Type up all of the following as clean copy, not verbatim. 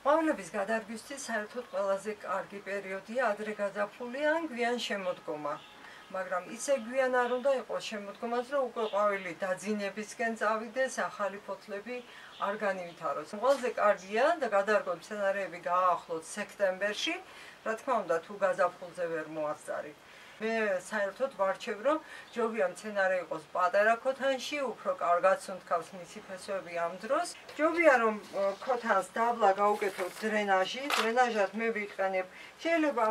ყვავილების გადარგვისთვის საერთოდ ყველაზე კარგი პერიოდია ადრე გაზაფხული ან გვიან შემოდგომა. მაგრამ ისე გვიან არ უნდა იყოს შემოდგომაც, რომ უკვე ყვავილი დაძინებისკენ წავიდეს, ახალი ფოთლები არ განივითაროს. ყველაზე კარგია და გადარგო მცენარეები გააახლოთ სექტემბერში, რა თქმა უნდა, თუ გაზაფხულზე ვერ მოასწარი. მე საერთოდ ვარჩევ, რომ ჯობია მცენარე იყოს პატარა ქოთანში, უფრო კარგად სუნთქავს მისი ფესვები ამ დროს. ჯობია რომ ქოთანს დაბლა გაუკეთოთ დრენაჟი, დრენაჟად მე ვიყენებ. შეიძლება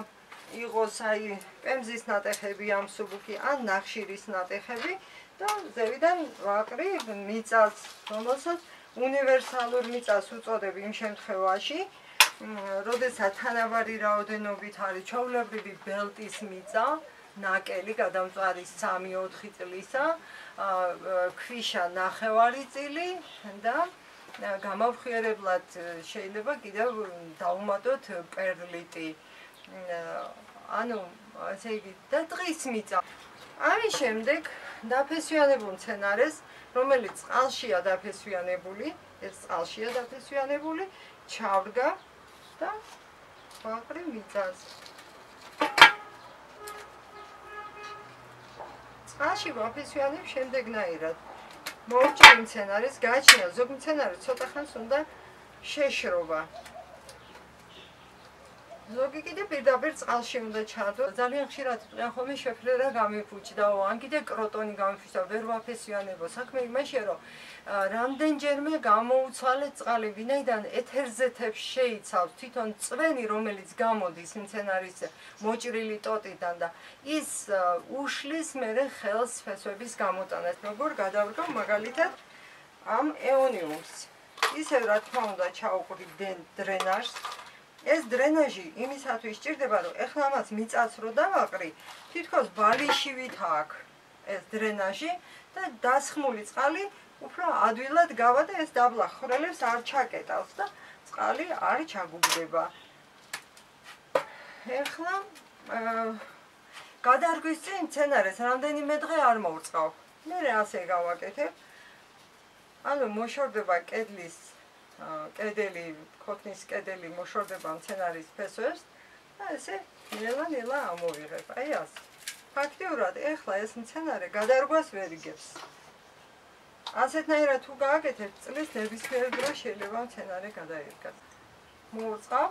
იყოს აი პემზის ნატეხები ამ სუბუქი ან ნახშირის ნატეხები და ზევიდან ვაყრებ მიწას, რომელსაც უნივერსალურ მიწას უწოდებ იმ შემთხვევაში, როდესაც თანაბარი რაოდენობით არის ჩვეულებრივი ბელტის მიწა, ნაკელი გადამწვარი 3-4 წლისა, ქვიშა ნახევარი წილი და გამავხიერებლად შეიძლება კიდევ დავუმატოთ პერლიტი. ანუ ასე იგი და დღის მიწა. ამის შემდეგ დაფესვიანებულ მცენარეს, რომელიც წყალშია დაფესვიანებული, ეს წყალშია დაფესვიანებული, ჩავდგა და ვაყრე მიწას. წყალში ვაფესვიანებ შემდეგნაირად. მოვჭრილ მცენარეს გააჩნია ზოგ მცენარე ცოტა ხანს უნდა შეშრობა. ზოგი კიდე პირდაპირ წყალში უნდა ჩადო. ძალიან ხშირად იყიან ხოლმე შეფრერა გამიფუჭდაო, ან კიდე კროტონი გამიფუჭდა, ვერ ვაფესვიანებო. საქმე იმაშია, რომ რამდენჯერმე გამოუცვალე წყალი, ვინაიდან ეთერზეთებს შეიცავს თვითონ წვენი, რომელიც გამოდის მცენარის მოჭრილი ტოტიდან და ის უშლის მერე ხელს ფესვების გამოტანას. როგორ გადავდგა მაგალითად ამ ეონიუმს. ისევ რა თქმა უნდა ჩაუყრით დრენაჟს. ეს დრენაჟი იმისათვის სჭირდება, რომ ეხლა ამას მიწას რო დავაყრი, თითქოს ბალიშივით აქვს ეს დრენაჟი და დასხმული წყალი უფრო ადვილად გავა და ეს დაბლა ხვრელებს არ ჩაკეტავს და წყალი არ ჩაგუგდება. ეხლა გადარგვის წინ მცენარეს რამდენიმე დღე არ მოვწყავ. მე ასე გავაკეთებ. ანუ მოშორდება კედლის კედელი, ქოთნის კედელი მოშორდება მცენარის ფესვებს და ესე ნელა-ნელა ამოვიღებ. აი ასე. ფაქტიურად ეხლა ეს მცენარე გადარგვას ვერ იგებს. ასეთნაირად თუ გააკეთებ, წლის ნებისმიერ დროს შეიძლება მცენარე გადაირგას. მოვწყავ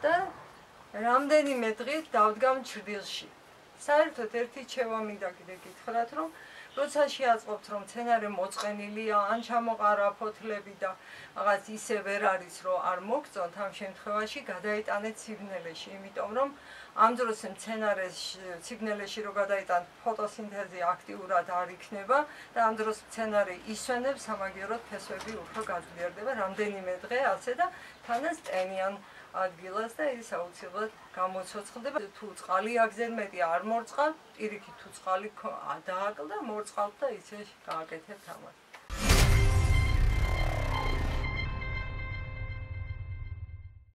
და რამდენიმე დღით დავდგამ ჩრდილში. საერთოდ ერთი რჩევა მინდა კიდე გითხრათ, რომ როცა შეაწყობთ, რომ მცენარე მოწყენილია, ან ჩამოყარა ფოთლები და რაღაც ისე ვერ არის, რომ არ მოგწონთ, ამ შემთხვევაში გადაიტანეთ სიგნელეში, იმიტომ რომ ამ დროს მცენარეს სიგნელეში რო გადაიტანთ, ფოტოსინთეზი აქტიურად არ იქნება და ამ დროს მცენარე ისვენებს, სამაგიეროდ ფესვები უფრო გაძლიერდება რამდენიმე დღე ასე და თანაც ტენიან ადგილას და ის აუცილებლად გამოცოცხლდება. თუ წყალი აგზენ მეტი არ მორწყავთ, პირიქით თუ წყალი დააკლდა, მორწყავთ და ისე გააკეთებთ ამას.